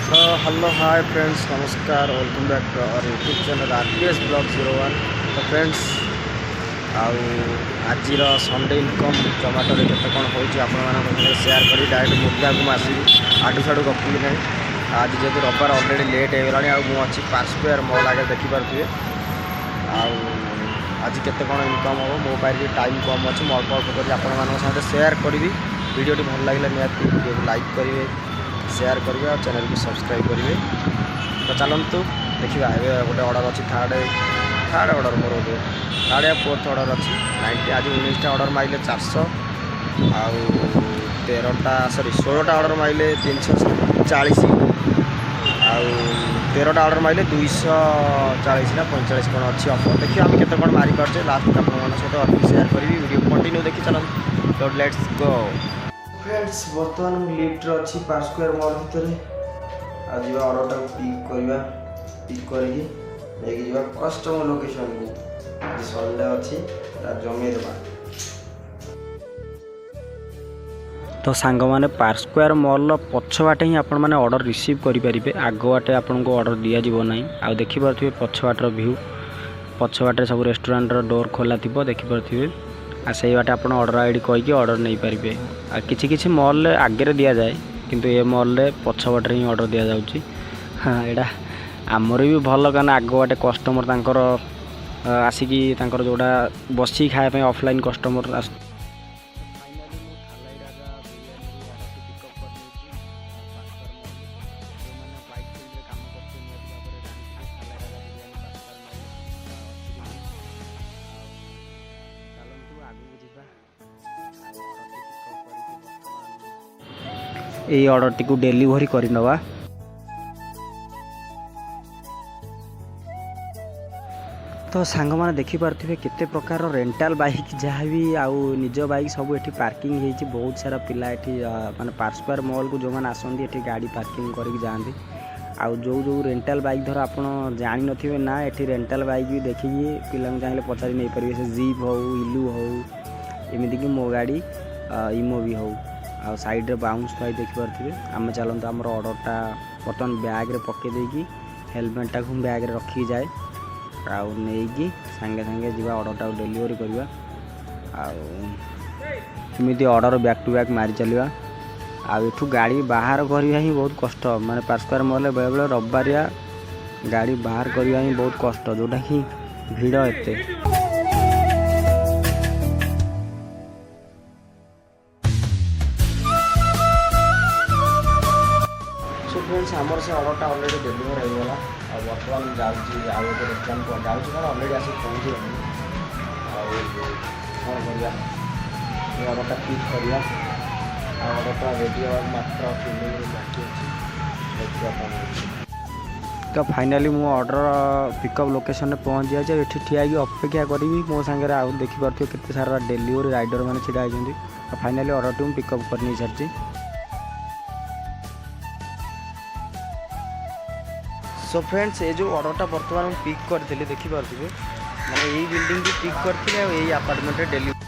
Hello hi friends नमस्कार welcome back to our YouTube channel RPS blog 01। तो friends आज Sunday income Zomato केते कौन हो सेयार कर डायरेक्ट मुद्दा को आसवि आडू साडू गपी ना। आज जेहतु रविवार अलरेडी लेट हो गला मुझे पार्क स्क्वायर मॉल आगे देखिपे आज केते कौन इनकम हम मो पाखे टाइम कम अच्छे अल्प अल्प कर सेयार करी वीडियो भल लगे निहती वीडियो को लाइक करेंगे शेयर करेंगे और चैनल को सब्सक्राइब करेंगे। तो चलतु देखा ए गोटे अर्डर अच्छी थार्ड अर्डर मोर गोटे थार्ड या फोर्थ अर्डर अच्छी 90 आज 19टा अर्डर माइले 400 आउ 13टा सॉरी 16टा अर्डर माइले 340 आउ 13टा अर्डर माइले 240 ना 45 कौन अच्छी ऑफर देखिए आम केते कौन मारी पार्चे लास्ट आप सहित अधिक शेयर करी वीडियो कंटिन्यू देखी चलते। तो लेट्स गो फ्रेंड्स बर्तमान मुझे लिफ्ट अच्छी पार्क स्क्वायर मॉल भितर आज ऑर्डर पिक करके कस्टमर लोकेशन को आज संडे अच्छी जमे देवा। तो सांग मैंने पार्क स्क्वायर मॉल पछ बाटे ही आपण मैंने ऑर्डर रिसीव करेंगे आग बाटे आपन को ऑर्डर दि जाव ना आ देखिपे पछ बाटर व्यू पछ बाटे सब रेस्टोरेंट डोर खोला थी देखिपे आ से बाटे आप ऑर्डर आईडी कहीकि ऑर्डर नहीं पारे आ किसी मॉल आगे दि जाए किंतु ये मॉल पछ बाटे ही ऑर्डर दि जाऊँगी। हाँ यहाँ आमर भी भल क्या आग बाटे कस्टमर तांकर आसिकी तांकर जोड़ा बसी खायापी ऑफलाइन कस्टमर आस এই অর্ডরটিକୁ ডেলিভরি କରି নেওয়া। तो सांग मैंने देखिपे केते प्रकार रेंटाल बाइक जहाँ भी आउ निज बाइक सब ये पार्किंग हो बहुत सारा पिला ये माने पार्क स्क्वायर मॉल को जो मैंने आसती ये गाड़ी पार्किंग करके जाती आउ जो रेंटाल बाइक धर आप जानी नथिबे ना ये रेंटाल बाइक भी देखिए पिला चाहिए पचारि नहीं पारे से जीप हो इलू हो एमती कि मो गाड़ी इमो भी हो आ साइड रे बाउंस थाई देखिपे आम चलते आम ऑर्डरटा बर्तमान बैग रे पके देकी हेलमेटा को बैग रे रखी जाए आउ नहीं सांगे सांगे जी ऑर्डरटा डेलीवरी करवा आमती ऑर्डर बैक टू बैक मारी चलवा आठू गाड़ी बाहर करवा ही बहुत कष्ट माने पार्क स्क्वायर मॉल बेले बेले रविवारिया गाड़ी बाहर करवा ही बहुत कष्ट जोटा कि भिड़ एते। फ्रेंड्स आमर से ऑर्डरटा अलरेडी डेलीवर होगा और बर्तमान जाऊँगी आउ एक रेस्टोरेंट को जाऊँगी कौन अलरेडी आस पहुँची कौन करवा ऑर्डरटा पिक करवा ऑर्डरटा रेडी होगा मात्र 3 मिनट बाकी अच्छी। तो फाइनाली मु ऑर्डर पिकअप लोकेशन में पहुँच जाए ये ठिया अपेक्षा करी मो सागर आउ देखिपे केते सारा डेलीवरी राइडर मैंने छिड़ा होती फाइनाली ऑर्डर टी पिकअप कर नहीं सारी। सो फ्रेंड्स ये जो ऑर्डरटा बर्तमान पिक करी देखिपे मैंने यही बिल्डिंग की पिक करते यही अपार्टमेंट डेलीवरी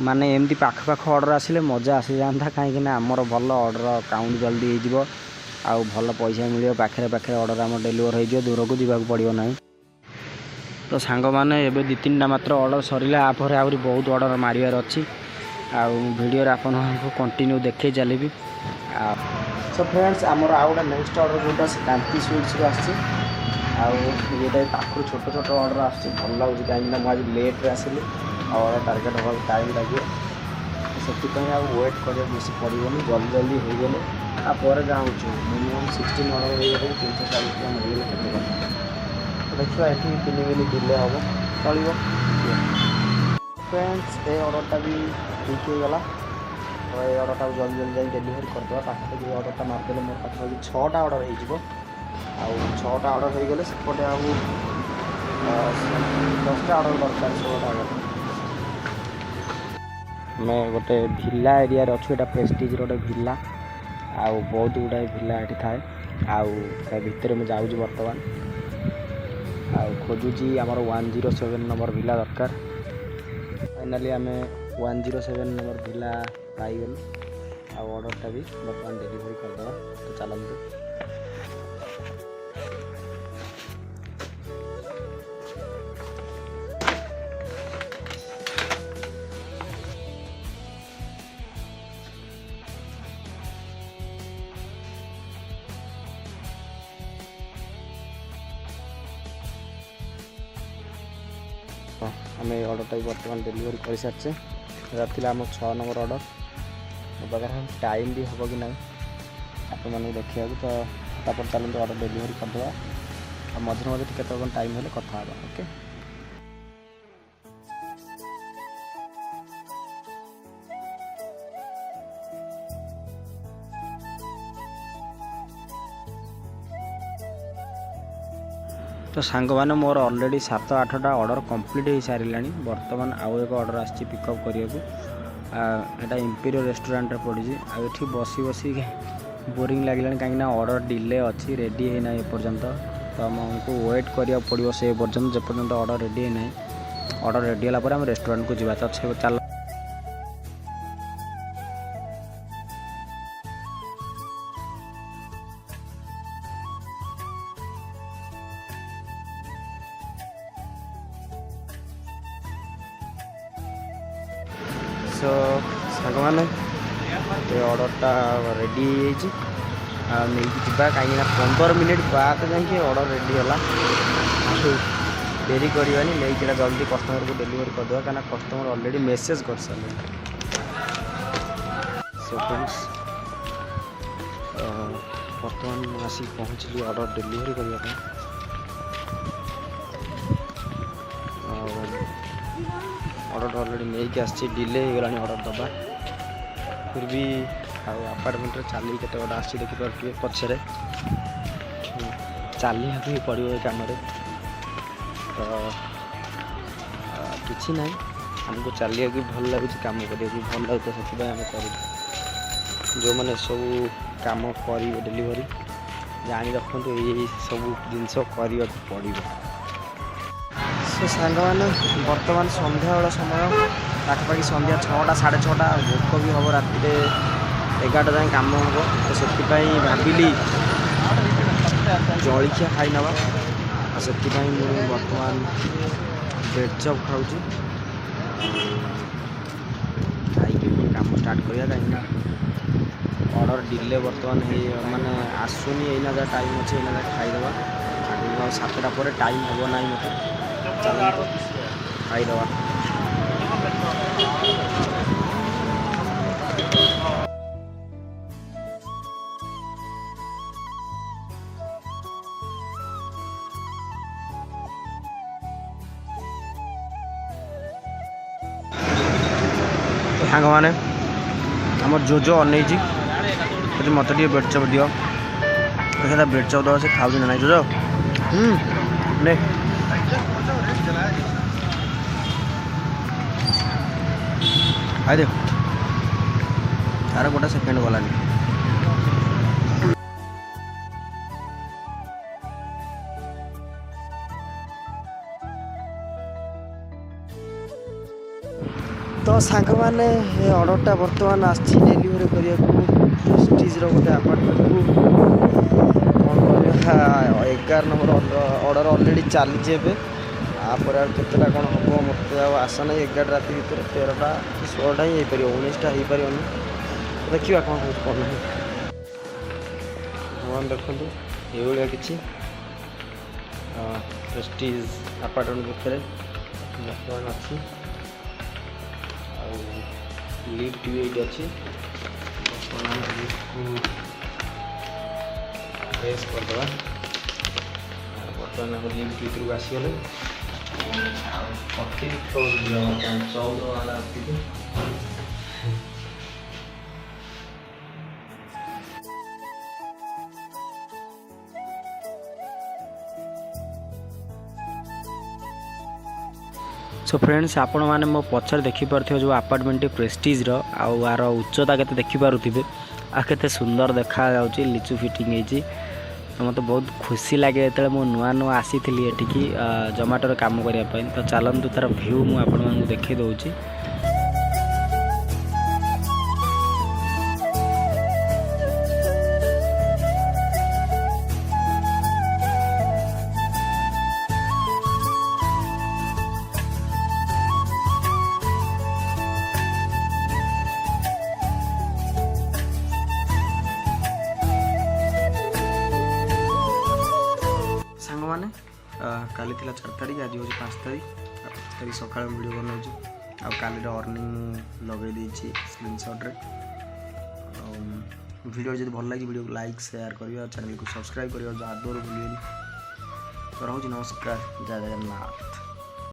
माने एमती पाख ऑर्डर आसिले मजा आसी जाता कहीं आमर भल ऑर्डर काउंट जल्दी हो आउ भल पैसा मिले पाखे पाखे ऑर्डर आम डेलीवर हो दूर को जावाक पड़ो ना। तो सांग मैंने एवं 2-3टा मात्र ऑर्डर सरिला आपर आहरी बहुत ऑर्डर मारियार अच्छी वीडियो आपन कंटिन्यू देखे चलिए। सो फ्रेंड्स आमर आउ गोटे नेक्स्ट ऑर्डर जोटा से कांति स्वीट्स को आसटा पाखु छोट छोट ऑर्डर आस भल लगे कहीं आज लेट्रे आसली और टार्गेट हाँ टाइम लगे से वेट कर बेस पड़ोनी जल्दी जल्दी हो गले आपर जाऊँ मिनिमम 16 ऑर्डर हो गए 340 टका मिलगले केते कथा तो देखा ये 3 मिनट डिले हम चलो। फ्रेंड्स ये ऑर्डरटा भी ठीक हो गला तो ये ऑर्डरटा जल्दी जल्दी जाए डेलीवरी करदे पाखे ऑर्डरटा मारदेले मोर पाखे 6टा ऑर्डर हो 6टा ऑर्डर हो गले सेपटे आउ 10टा ऑर्डर दरकार 16टा ऑर्डर मैं गोटे भिला एरिया अच्छे यहाँ प्रेस्टीज गोटे भिला आउ बहुत गुड़ाए भिला ये थाए आउ भितर मुझे जाऊँगी बर्तमान आउ खोजुची आमर 107 नंबर भिला दरकार फाइनाली आम 107 नंबर भिला पाइगलु आ ऑर्डरटा भी बर्तमान डेलीवरी करदे। तो आम अर्डरटा भी बर्तमान डेलीवरी कर सारे रहा आम 6 नंबर अर्डर मो पाखे टाइम भी हम कि ना आप देखा तो तापर चलते अर्डर डेलीवरी करदे मझे मझे केत टाइम हेल्ले कथा ओके। तो सांग मैंने मोर ऑलरेडी 7-8टा ऑर्डर कंप्लीट हो सारे बर्तमान आउ एक ऑर्डर आसी पिकअप करने को इंपीरियल रेस्टोरेंट पड़ी आठी बसी बसी बोरिंग लगे कहीं ऑर्डर डिले अच्छी रेडी है ना एपर्यंत तो आमको वेट करा पड़ो से पर्यंत जेपर्यंत ऑर्डर रेडी है ना ऑर्डर रेडी है आम रेस्टोरेंट को जावा तो चल सो सांग मैंने ये ऑर्डरटा रेडी नहीं जावा कहीं 15 मिनट बाद जाकि ऑर्डर रेडी है डेरी करवानी नहीं जल्दी कस्टमर को डेलीवर करदे कहीं कस्टमर ऑलरेडी मेसेज कर सारे। सो फ्रेंड्स बर्तमान आसिक पहुँचली ऑर्डर डेलीवरी करने ऑर्डर ऑलरेडी नहीं आसी डिले हो गला ऑर्डर दबा फिर भी आपार्टमेंट चली के आसी देखिपे पछे चलिया भी पड़ो ये कम तो किसी ना आमको चलिया भी भल लगुच कम करा भल लगे तो से आम कर जो मैंने सब कम कर डेलीवरी जानी रखु ये सब जिनस करने पड़ो। से सांग मैंने बर्तमान संध्या बेला समय पाखापाखि संध्या 6टा 6:30 भोक भी हम राति 11टा जाए कम हम तो से भाविली जलिया खाई नवा से बर्तमान ब्रेड चप खाऊँ खाई कम स्टार्ट करा कहीं ऑर्डर डिले बर्तमान माने आसुनी एना जहाँ टाइम अच्छे एना खाईदे 7टा पर टाइम हम ना मत चलो खाईदे सांग मैंने आम जोजो अनईजी मत ब्रेड चप दियो ब्रेड चप दवा से खाऊ ना जोजो ने खाई दे तार गोटे सेकेंड गलानी तो सांग मैंने ऑर्डरटा बर्तमान आसी डेलीवरी करने प्रेस्टीज गोटे आपार्टमेंट को कौन कर 11 नंबर ऑर्डर ऑलरेडी चली आपर केतटा कौन हम मत आशा ना 11 राति भर 13टा 16टा ही हो 19टा हो पार देखा कौन हो कौन भगवान देखो ये कि प्रेस्टीज आपार्टमेंट भितर बर्तमान अच्छी लिफ्ट भी ये अच्छी प्रेस करदे बर्तमान आम लिफ्ट भितर को आसीगले 14 वाला सो फ्रेंड्स आपण मैंने मो पचर देखिपे जो आपार्टमेंट प्रेस्टीज आर उच्चता के देखिपे आते सुंदर देखा जाऊँगी लिचु फिटिंग होती तो मत बहुत खुशी लगे जो मु नुआ नुआ आसी एठिकी जोमाटोर काम करने तो चलतु तार भ्यू मुझे देखी दूँगी। काली 4 तारीख आज हूँ 5 तारीख तारीख सकाळ वीडियो बनाऊँ आ काली अर्निंग लगे देछि स्क्रीनशॉट रे वीडियो जब भल लगे वीडियो को लाइक शेयर करियो चैनल को सब्सक्राइब करियो आदर भूलिए तो रहूँ नमस्कार जय जगन्नाथ।